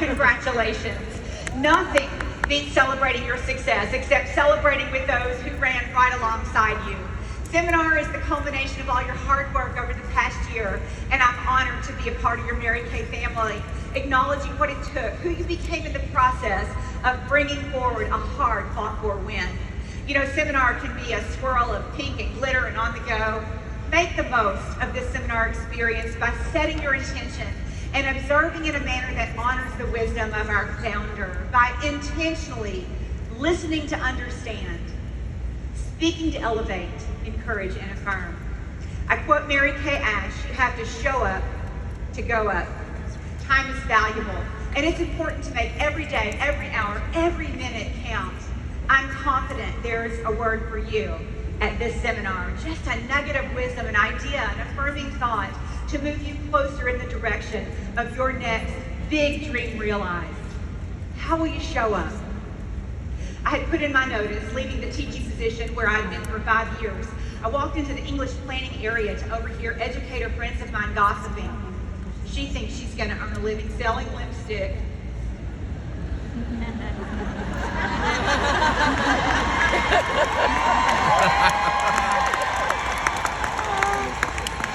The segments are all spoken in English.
congratulations. Nothing beats celebrating your success except celebrating with those who ran right alongside you. Seminar is the culmination of all your hard work over the past year, and I'm honored to be a part of your Mary Kay family, acknowledging what it took, who you became in the process of bringing forward a hard fought-for win. You know, seminar can be a swirl of pink and glitter and on the go. Make the most of this seminar experience by setting your intention and observing in a manner that honors the wisdom of our founder, by intentionally listening to understand, speaking to elevate, encourage, and affirm. I quote Mary Kay Ash, you have to show up to go up. Time is valuable, and it's important to make every day, every hour, every minute count. I'm confident there's a word for you at this seminar, just a nugget of wisdom, an idea, an affirming thought to move you closer in the direction of your next big dream realized. How will you show up? I had put in my notice, leaving the teaching position where I'd been for 5 years. I walked into the English planning area to overhear educator friends of mine gossiping. She thinks she's going to earn a living selling lipstick.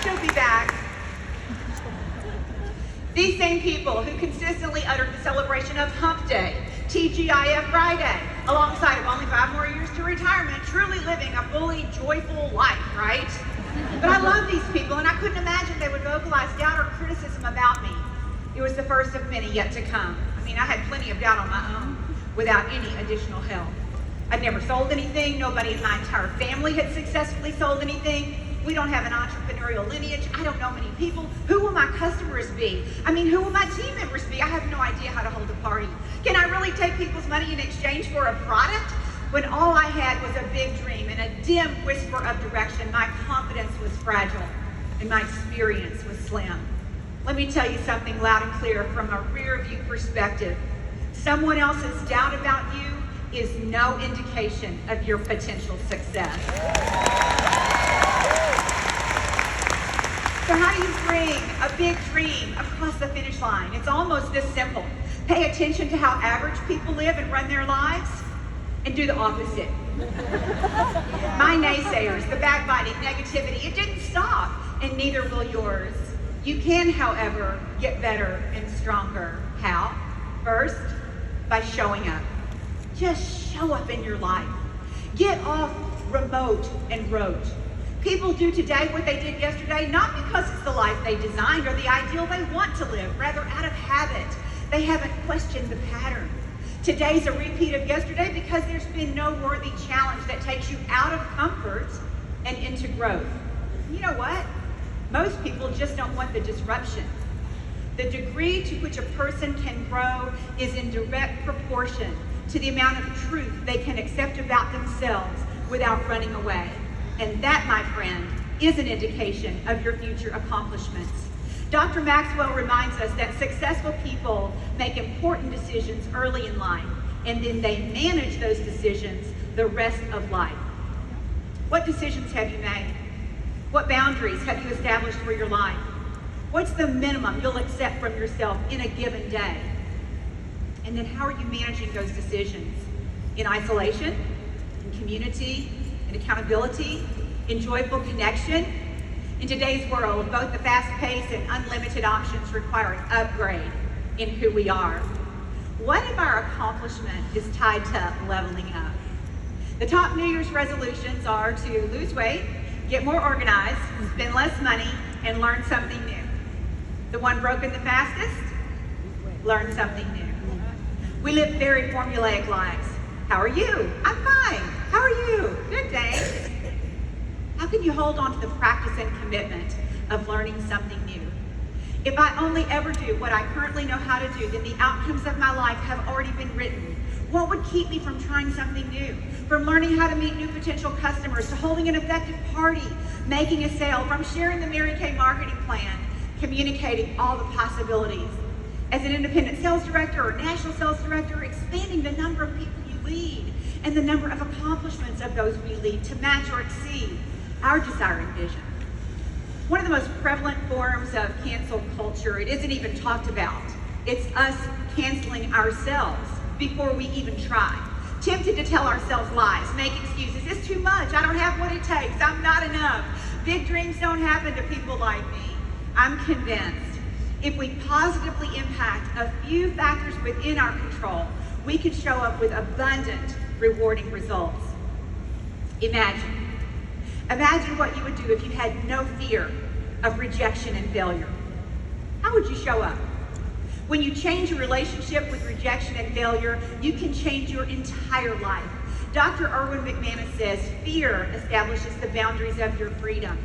She'll be back. These same people who consistently uttered the celebration of Hump Day, TGIF Friday, alongside of only 5 more years to retirement, truly living a fully joyful life, right? But I love these people, and I couldn't imagine they would vocalize doubt or criticism about me. It was the first of many yet to come. I mean, I had plenty of doubt on my own without any additional help. I'd never sold anything. Nobody in my entire family had successfully sold anything. We don't have an entrepreneurial lineage. I don't know many people. Who will my customers be? I mean, who will my team members be? I have no idea how to hold a party. Can I really take people's money in exchange for a product? When all I had was a big dream and a dim whisper of direction, my confidence was fragile and my experience was slim. Let me tell you something loud and clear from a rear view perspective. Someone else's doubt about you is no indication of your potential success. So how do you bring a big dream across the finish line? It's almost this simple. Pay attention to how average people live and run their lives, and do the opposite. My naysayers, the backbiting, negativity, it didn't stop, and neither will yours. You can, however, get better and stronger. How? First, by showing up. Just show up in your life. Get off remote and rote. People do today what they did yesterday, not because it's the life they designed or the ideal they want to live, rather out of habit. They haven't questioned the pattern. Today's a repeat of yesterday because there's been no worthy challenge that takes you out of comfort and into growth. You know what? Most people just don't want the disruption. The degree to which a person can grow is in direct proportion to the amount of truth they can accept about themselves without running away. And that, my friend, is an indication of your future accomplishments. Dr. Maxwell reminds us that successful people make important decisions early in life, and then they manage those decisions the rest of life. What decisions have you made? What boundaries have you established for your life? What's the minimum you'll accept from yourself in a given day? And then how are you managing those decisions? In isolation, in community, in accountability, in joyful connection? In today's world, both the fast pace and unlimited options require an upgrade in who we are. What if our accomplishment is tied to leveling up? The top New Year's resolutions are to lose weight, get more organized, spend less money, and learn something new. The one broken the fastest? Learn something new. We live very formulaic lives. How are you? I'm fine. How are you? Good, thanks. How can you hold on to the practice and commitment of learning something new? If I only ever do what I currently know how to do, then the outcomes of my life have already been written. What would keep me from trying something new? From learning how to meet new potential customers, to holding an effective party, making a sale, from sharing the Mary Kay marketing plan, communicating all the possibilities. As an independent sales director or national sales director, expanding the number of people you lead and the number of accomplishments of those we lead to match or exceed our desire and vision. One of the most prevalent forms of cancel culture, it isn't even talked about, It's us canceling ourselves before we even try. Tempted to tell ourselves lies, make excuses. It's too much. I don't have what it takes. I'm not enough. Big dreams don't happen to people like me. I'm convinced if we positively impact a few factors within our control, we can show up with abundant, rewarding results. Imagine what you would do if you had no fear of rejection and failure. How would you show up? When you change your relationship with rejection and failure, you can change your entire life. Dr. Erwin McManus says, fear establishes the boundaries of your freedom.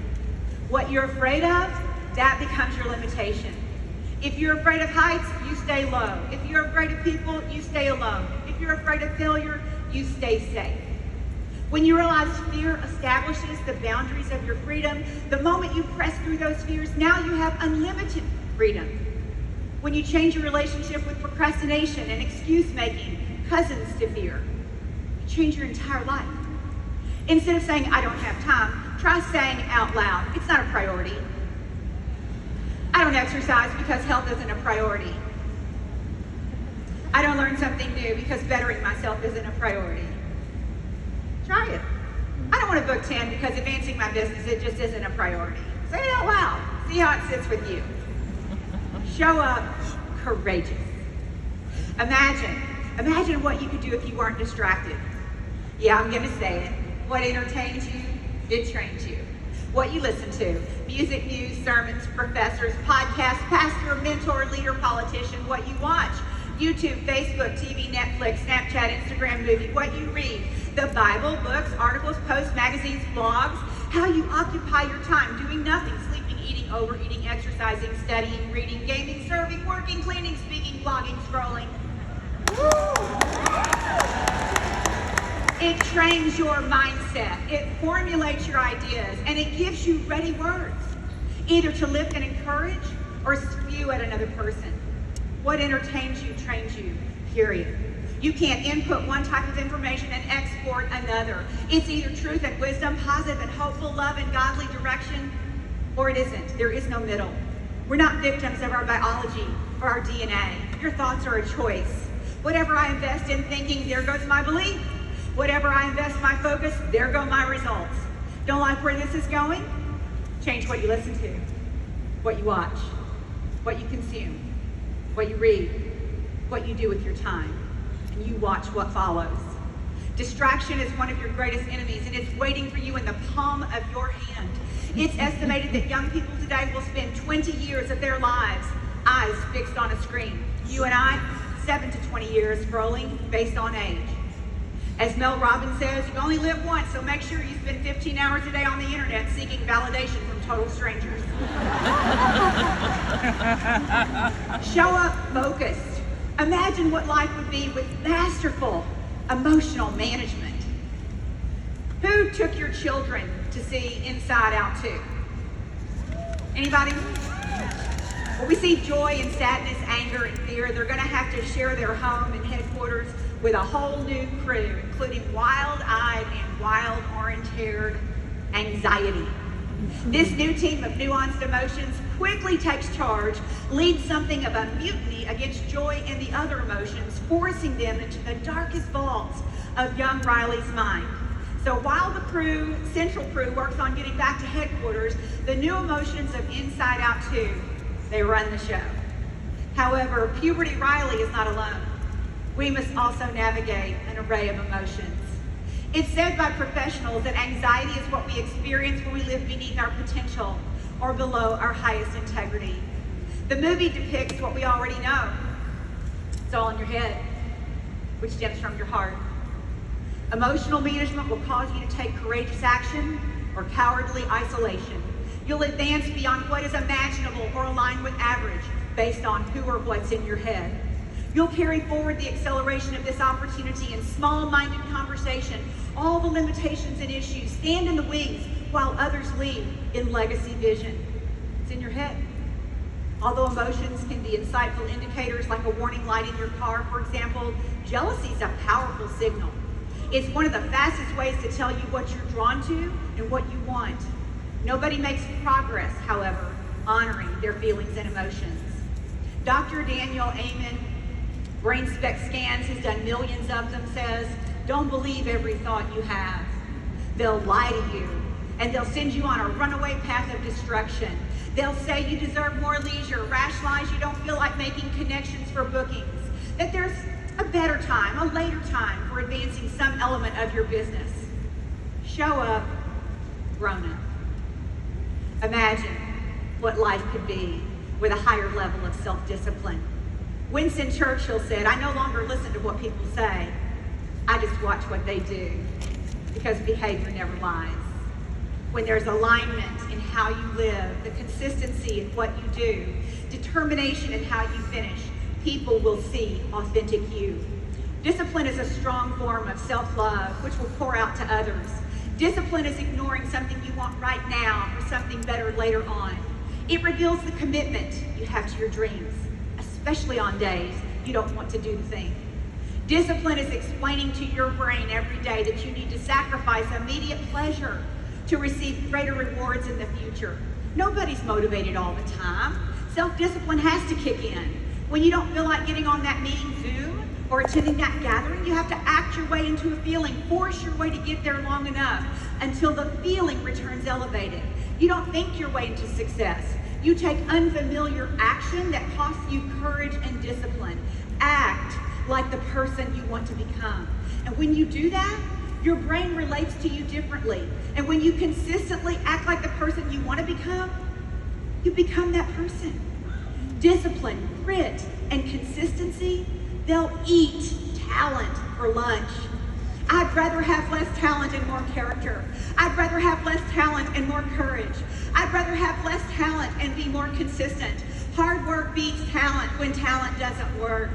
What you're afraid of, that becomes your limitation. If you're afraid of heights, you stay low. If you're afraid of people, you stay alone. If you're afraid of failure, you stay safe. When you realize fear establishes the boundaries of your freedom, the moment you press through those fears, now you have unlimited freedom. When you change your relationship with procrastination and excuse-making, cousins to fear, you change your entire life. Instead of saying, I don't have time, try saying out loud, it's not a priority. I don't exercise because health isn't a priority. I don't learn something new because bettering myself isn't a priority. Try it. I don't want to book 10 because advancing my business, it just isn't a priority. Say it out loud. See how it sits with you. Show up courageous. Imagine what you could do if you weren't distracted. Yeah, I'm going to say it. What entertains you, it trains you. What you listen to, music, news, sermons, professors, podcasts, pastor, mentor, leader, politician, what you watch, YouTube, Facebook, TV, Netflix, Snapchat, Instagram, movie, what you read, the Bible, books, articles, posts, magazines, blogs, how you occupy your time doing nothing, sleeping, eating, overeating, exercising, studying, reading, gaming, serving, working, cleaning, speaking, blogging, scrolling. It trains your mindset, it formulates your ideas, and it gives you ready words, either to lift and encourage or spew at another person. What entertains you trains you, period. You can't input one type of information and export another. It's either truth and wisdom, positive and hopeful, love and godly direction, or it isn't. There is no middle. We're not victims of our biology or our DNA. Your thoughts are a choice. Whatever I invest in thinking, there goes my belief. Whatever I invest my focus, there go my results. Don't like where this is going? Change what you listen to, what you watch, what you consume, what you read, what you do with your time, and you watch what follows. Distraction is one of your greatest enemies, and it's waiting for you in the palm of your hand. It's estimated that young people today will spend 20 years of their lives eyes fixed on a screen. You and I, 7 to 20 years scrolling based on age. As Mel Robbins says, you only live once, so make sure you spend 15 hours a day on the internet seeking validation from total strangers. Show up focused. Imagine what life would be with masterful emotional management. Who took your children to see Inside Out 2? Anybody? Well, we see joy and sadness, anger and fear. They're going to have to share their home and headquarters with a whole new crew, including wild-eyed and wild orange-haired anxiety. This new team of nuanced emotions quickly takes charge, leads something of a mutiny against joy and the other emotions, forcing them into the darkest vaults of young Riley's mind. So while the central crew works on getting back to headquarters, the new emotions of Inside Out 2, they run the show. However, puberty Riley is not alone. We must also navigate an array of emotions. It's said by professionals that anxiety is what we experience when we live beneath our potential or below our highest integrity. The movie depicts what we already know. It's all in your head, which stems from your heart. Emotional management will cause you to take courageous action or cowardly isolation. You'll advance beyond what is imaginable or aligned with average based on who or what's in your head. You'll carry forward the acceleration of this opportunity in small-minded conversation. All the limitations and issues stand in the wings while others lead in legacy vision. It's in your head. Although emotions can be insightful indicators like a warning light in your car, for example, jealousy is a powerful signal. It's one of the fastest ways to tell you what you're drawn to and what you want. Nobody makes progress, however, honoring their feelings and emotions. Dr. Daniel Amen, brain spec scans, has done millions of them, says, don't believe every thought you have. They'll lie to you, and they'll send you on a runaway path of destruction. They'll say you deserve more leisure, rationalize you don't feel like making connections for bookings, that there's a better time, a later time for advancing some element of your business. Show up grown up. Imagine what life could be with a higher level of self-discipline. Winston Churchill said, I no longer listen to what people say, I just watch what they do, because behavior never lies. When there's alignment in how you live, the consistency in what you do, determination in how you finish, people will see authentic you. Discipline is a strong form of self-love, which will pour out to others. Discipline is ignoring something you want right now for something better later on. It reveals the commitment you have to your dreams, especially on days you don't want to do the thing. Discipline is explaining to your brain every day that you need to sacrifice immediate pleasure to receive greater rewards in the future. Nobody's motivated all the time. Self-discipline has to kick in. When you don't feel like getting on that meeting Zoom or attending that gathering, you have to act your way into a feeling, force your way to get there long enough until the feeling returns elevated. You don't think your way into success. You take unfamiliar action that costs you courage and discipline. Act like the person you want to become. And when you do that, your brain relates to you differently. And when you consistently act like the person you want to become, you become that person. Discipline, grit, and consistency, they'll eat talent for lunch. I'd rather have less talent and more character. I'd rather have less talent and more courage. I'd rather have less talent and be more consistent. Hard work beats talent when talent doesn't work.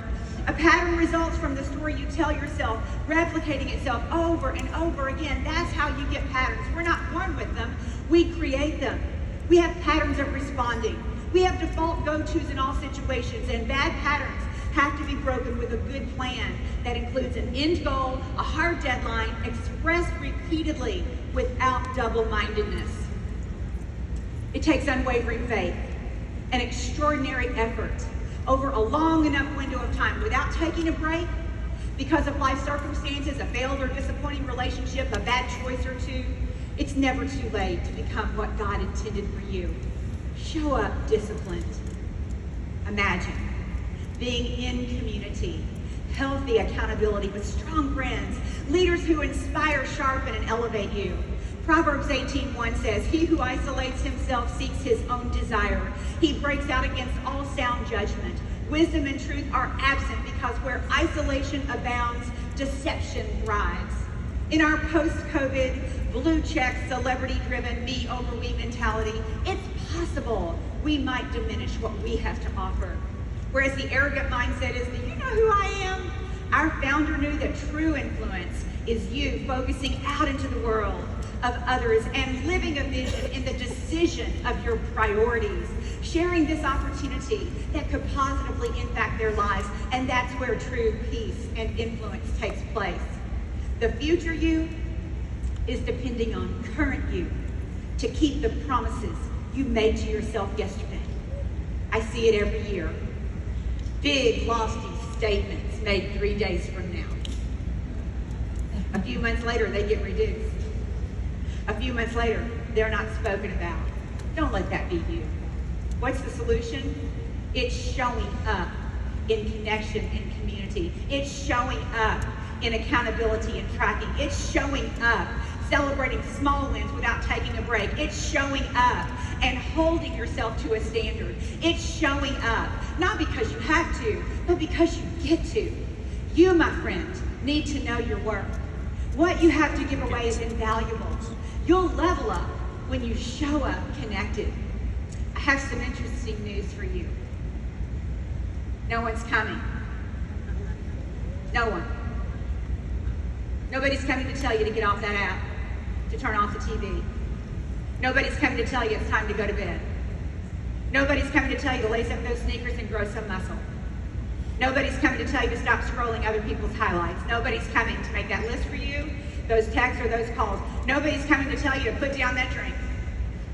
A pattern results from the story you tell yourself, replicating itself over and over again. That's how you get patterns. We're not born with them, we create them. We have patterns of responding. We have default go-tos in all situations, and bad patterns have to be broken with a good plan that includes an end goal, a hard deadline, expressed repeatedly without double-mindedness. It takes unwavering faith and extraordinary effort over a long enough window of time without taking a break because of life circumstances, a failed or disappointing relationship, a bad choice or two. It's never too late to become what God intended for you. Show up disciplined. Imagine being in community, healthy accountability with strong friends, leaders who inspire, sharpen, and elevate you. Proverbs 18:1 says, he who isolates himself seeks his own desire. He breaks out against all sound judgment. Wisdom and truth are absent because where isolation abounds, deception thrives. In our post-COVID, blue-check, celebrity-driven, me over we mentality, it's possible we might diminish what we have to offer. Whereas the arrogant mindset is, do you know who I am? Our founder knew that true influence is you focusing out into the world of others and living a vision in the decision of your priorities, sharing this opportunity that could positively impact their lives, and that's where true peace and influence takes place. The future you is depending on current you to keep the promises you made to yourself yesterday. I see it every year. Big, lofty statements made 3 days from now. A few months later, they get reduced. A few months later, they're not spoken about. Don't let that be you. What's the solution? It's showing up in connection and community. It's showing up in accountability and tracking. It's showing up celebrating small wins without taking a break. It's showing up and holding yourself to a standard. It's showing up, not because you have to, but because you get to. You, my friend, need to know your worth. What you have to give away is invaluable. You'll level up when you show up connected. I have some interesting news for you. No one's coming. No one. Nobody's coming to tell you to get off that app, to turn off the TV. Nobody's coming to tell you it's time to go to bed. Nobody's coming to tell you to lace up those sneakers and grow some muscle. Nobody's coming to tell you to stop scrolling other people's highlights. Nobody's coming to make that list for you, those texts or those calls. Nobody's coming to tell you to put down that drink,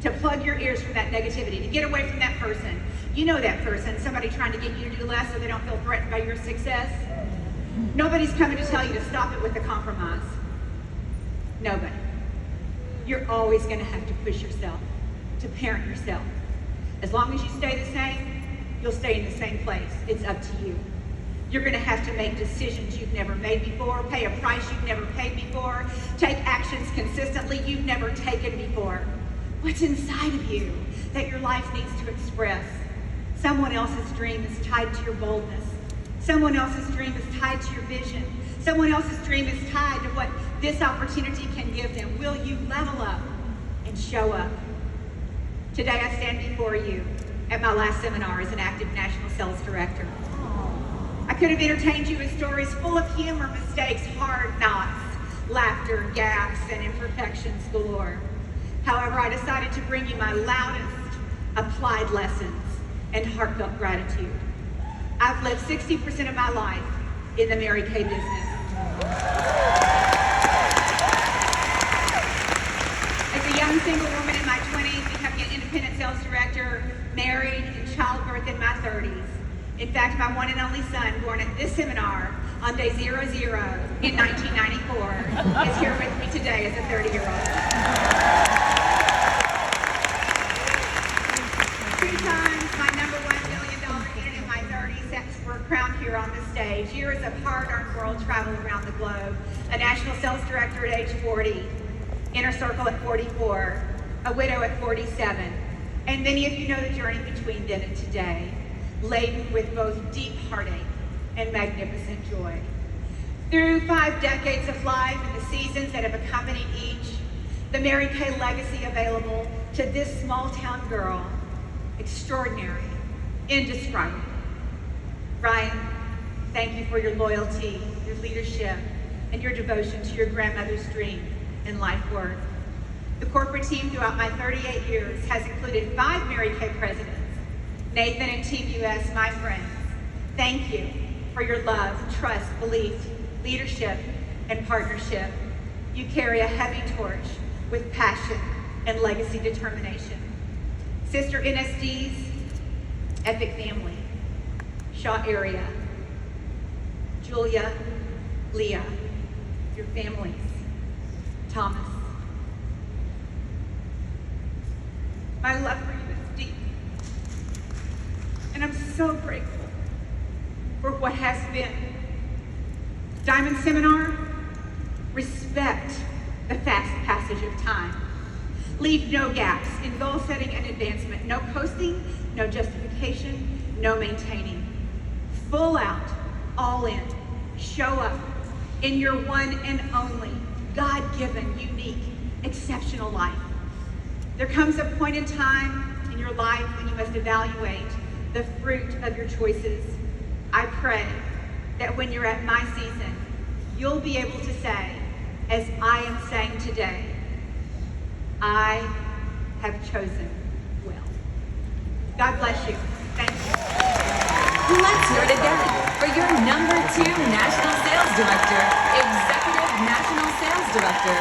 to plug your ears from that negativity, to get away from that person. You know that person, somebody trying to get you to do less so they don't feel threatened by your success. Nobody's coming to tell you to stop it with a compromise. Nobody. You're always going to have to push yourself, to parent yourself. As long as you stay the same, you'll stay in the same place. It's up to you. You're going to have to make decisions you've never made before, pay a price you've never paid before, take actions consistently you've never taken before. What's inside of you that your life needs to express? Someone else's dream is tied to your boldness. Someone else's dream is tied to your vision. Someone else's dream is tied to what this opportunity can give them. Will you level up and show up? Today I stand before you at my last seminar as an active national sales director. I could have entertained you with stories full of humor, mistakes, hard knocks, laughter, gaps, and imperfections galore. However, I decided to bring you my loudest applied lessons and heartfelt gratitude. I've lived 60% of my life in the Mary Kay business. As a young single woman in my 20s, becoming an independent sales director, married, and childbirth in my 30s. In fact, my one and only son, born at this seminar on day 00 in 1994, is here with me today as a 30-year-old. 2 times my #1 billion-dollar unit in my 30s, sets for a crown here on the stage. Years of hard-earned world travel around the globe. A national sales director at age 40, inner circle at 44, a widow at 47. And many of you know the journey between then and today, laden with both deep heartache and magnificent joy. Through 5 decades of life and the seasons that have accompanied each, the Mary Kay legacy available to this small town girl, extraordinary, indescribable. Ryan, thank you for your loyalty, your leadership, and your devotion to your grandmother's dream and life work. The corporate team throughout my 38 years has included 5 Mary Kay presidents. Nathan and Team US, my friends, thank you for your love, trust, belief, leadership, and partnership. You carry a heavy torch with passion and legacy determination. Sister NSD's Epic Family, Shaw Area, Julia, Leah, your families, Thomas. My love for you is deep, and I'm so grateful for what has been. Diamond Seminar, respect the fast passage of time. Leave no gaps in goal setting and advancement. No coasting, no justification, no maintaining. Full out, all in. Show up in your one and only, God-given, unique, exceptional life. There comes a point in time in your life when you must evaluate the fruit of your choices. I pray that when you're at my season, you'll be able to say, as I am saying today, I have chosen well. God bless you. Thank you. Let's hear it again for your #2 National Sales Director, Executive National Sales Director,